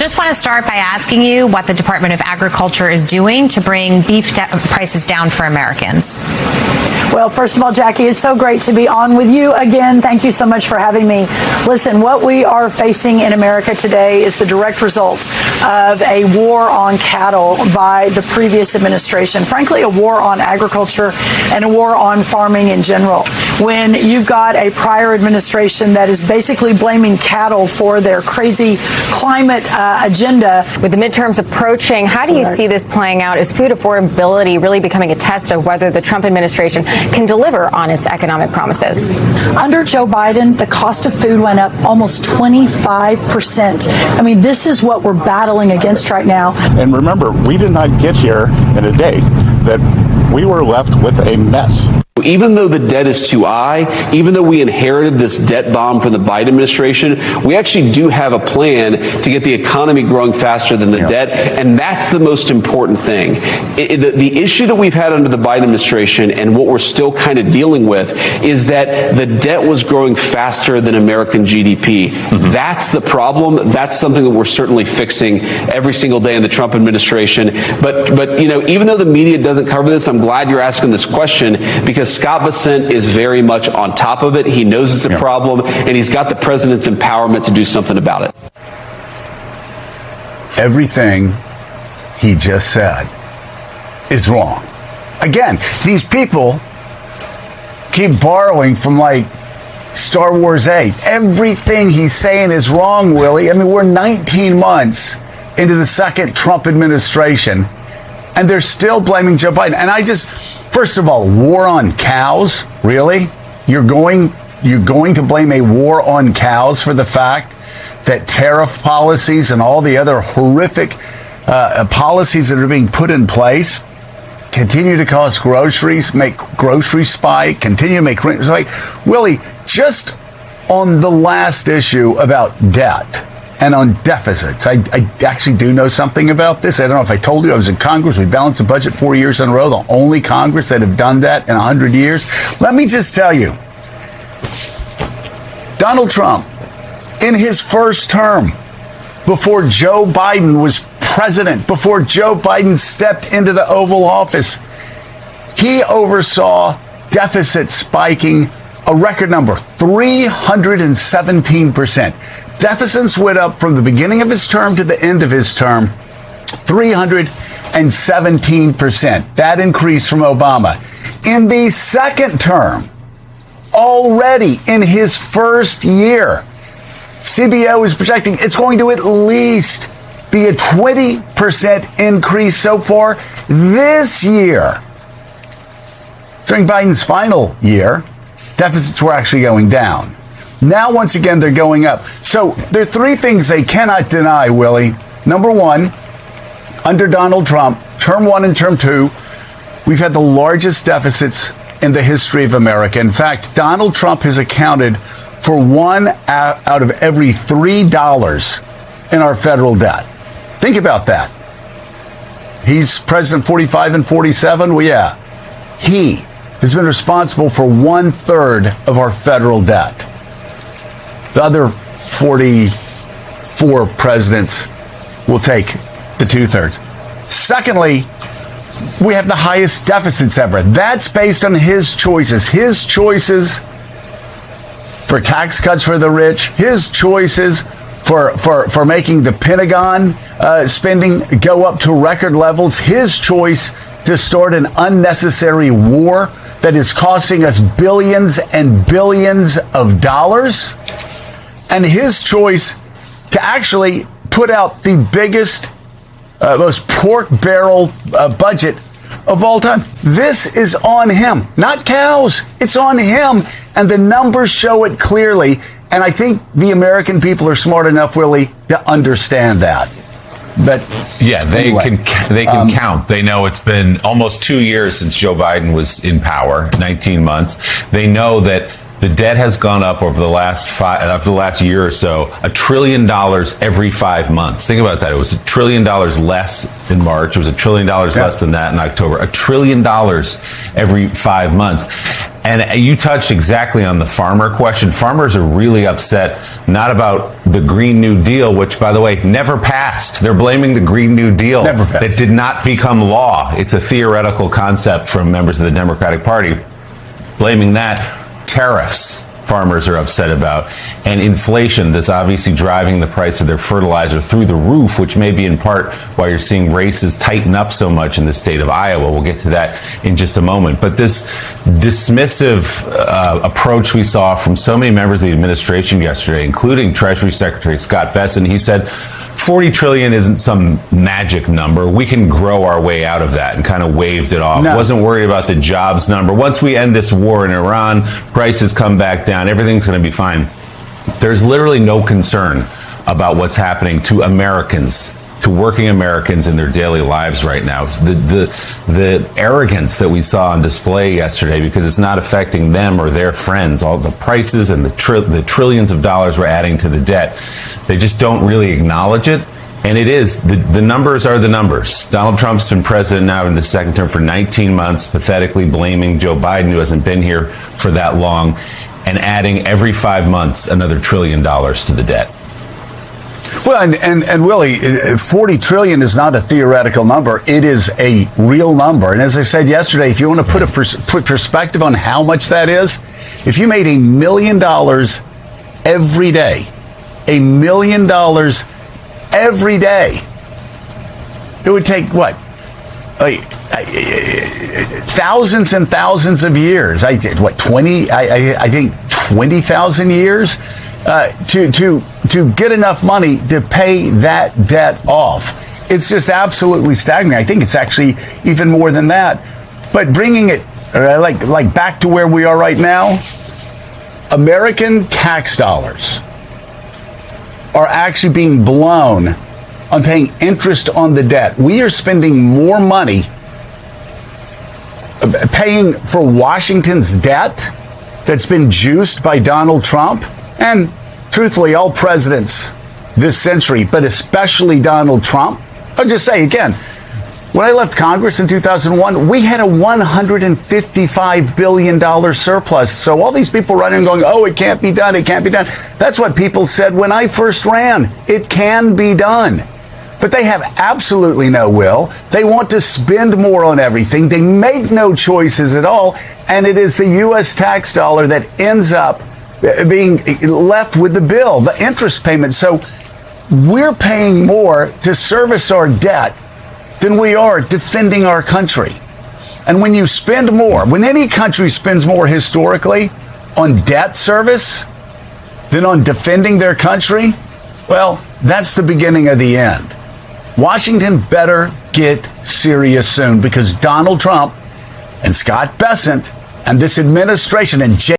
just want to start by asking you what the Department of Agriculture is doing to bring beef prices down for Americans. Well, first of all, Jackie, it's so great to be on with you again. Thank you so much for having me. Listen, what we are facing in America today is the direct result of a war on cattle by the previous administration. Frankly, a war on agriculture and a war on farming in general. When you've got a prior administration that is basically blaming cattle for their crazy climate agenda. With the midterms approaching, how do you see this playing out? Is food affordability really becoming a test of whether the Trump administration can deliver on its economic promises? Under Joe Biden, the cost of food went up almost 25%. I mean, this is what we're battling against right now. And remember, we did not get here in a day, that we were left with a mess. Even though the debt is too high, even though we inherited this debt bomb from the Biden administration, we actually do have a plan to get the economy growing faster than the debt, and that's the most important thing. The issue that we've had under the Biden administration and what we're still kind of dealing with is that the debt was growing faster than American GDP. That's the problem. That's something that we're certainly fixing every single day in the Trump administration. But you know, even though the media doesn't cover this, I'm glad you're asking this question, because Scott Bessent is very much on top of it. He knows it's a problem, and he's got the president's empowerment to do something about it. Everything he just said is wrong. Again, these people keep borrowing from like Star Wars 8. Everything he's saying is wrong, Willie. I mean, we're 19 months into the second Trump administration, and they're still blaming Joe Biden. And first of all, war on cows? Really? You're going to blame a war on cows for the fact that tariff policies and all the other horrific policies that are being put in place continue to cost groceries, make groceries spike, continue to make rent spike? Willie, just on the last issue about debt and on deficits, I actually do know something about this. I don't know if I told you. I was in Congress. We balanced the budget 4 years in a row, the only Congress that have done that in 100 years. Let me just tell you, Donald Trump, in his first term, before Joe Biden was president, before Joe Biden stepped into the Oval Office, he oversaw deficits spiking a record number, 317%. Deficits went up from the beginning of his term to the end of his term, 317%. That increase from Obama. In the second term, already in his first year, CBO is projecting it's going to at least be a 20% increase so far this year. During Biden's final year, deficits were actually going down. Now, once again, they're going up. So there are three things they cannot deny, Willie. Number one, under Donald Trump, term one and term two, we've had the largest deficits in the history of America. In fact, Donald Trump has accounted for one out of every $3 in our federal debt. Think about that. He's president 45 and 47. Well, yeah, he has been responsible for 1/3 of our federal debt. The other 44 presidents will take the 2/3. Secondly, we have the highest deficits ever. That's based on his choices. His choices for tax cuts for the rich. His choices for making the Pentagon spending go up to record levels. His choice to start an unnecessary war that is costing us billions and billions of dollars. And his choice to actually put out the biggest, most pork barrel budget of all time. This is on him, not cows. It's on him. And the numbers show it clearly. And I think the American people are smart enough, Willie, to understand that. But yeah, they can count. They know it's been almost 2 years since Joe Biden was in power, 19 months. They know that the debt has gone up over the last year or so, $1 trillion every 5 months. Think about that. It was $1 trillion less in March. It was $1 trillion less than that in October. $1 trillion every 5 months. And you touched exactly on the farmer question. Farmers are really upset, not about the Green New Deal, which, by the way, never passed. They're blaming the Green New Deal that did not become law. It's a theoretical concept from members of the Democratic Party. Blaming that. Tariffs, farmers are upset about, and inflation that's obviously driving the price of their fertilizer through the roof, which may be in part why you're seeing races tighten up so much in the state of Iowa. We'll get to that in just a moment. But this dismissive approach we saw from so many members of the administration yesterday, including Treasury Secretary Scott Bessent, he said 40 trillion isn't some magic number. We can grow our way out of that, and kind of waved it off. No. Wasn't worried about the jobs number. Once we end this war in Iran, prices come back down, everything's going to be fine. There's literally no concern about what's happening to Americans, to working Americans in their daily lives right now. It's the arrogance that we saw on display yesterday, because it's not affecting them or their friends. All the prices and the trillions of dollars we're adding to the debt, they just don't really acknowledge it. And it is, the numbers are the numbers. Donald Trump's been president now in the second term for 19 months, pathetically blaming Joe Biden, who hasn't been here for that long, and adding every 5 months another $1 trillion to the debt. Well, and Willie, 40 trillion is not a theoretical number. It is a real number. And as I said yesterday, if you want to put perspective on how much that is, if you made $1 million every day, $1 million every day, it would take what? Thousands and thousands of years. I think 20,000 years to get enough money to pay that debt off. It's just absolutely staggering. I think it's actually even more than that. But bringing it like back to where we are right now, American tax dollars are actually being blown on paying interest on the debt. We are spending more money paying for Washington's debt that's been juiced by Donald Trump, and truthfully, all presidents this century, but especially Donald Trump. I'll just say again, when I left Congress in 2001, we had a $155 billion surplus. So all these people running and going, oh, it can't be done, it can't be done. That's what people said when I first ran. It can be done. But they have absolutely no will. They want to spend more on everything. They make no choices at all. And it is the U.S. tax dollar that ends up being left with the bill, the interest payment. So we're paying more to service our debt than we are defending our country. And when you spend more, when any country spends more historically on debt service than on defending their country, well, that's the beginning of the end. Washington better get serious soon, because Donald Trump and Scott Bessent and this administration and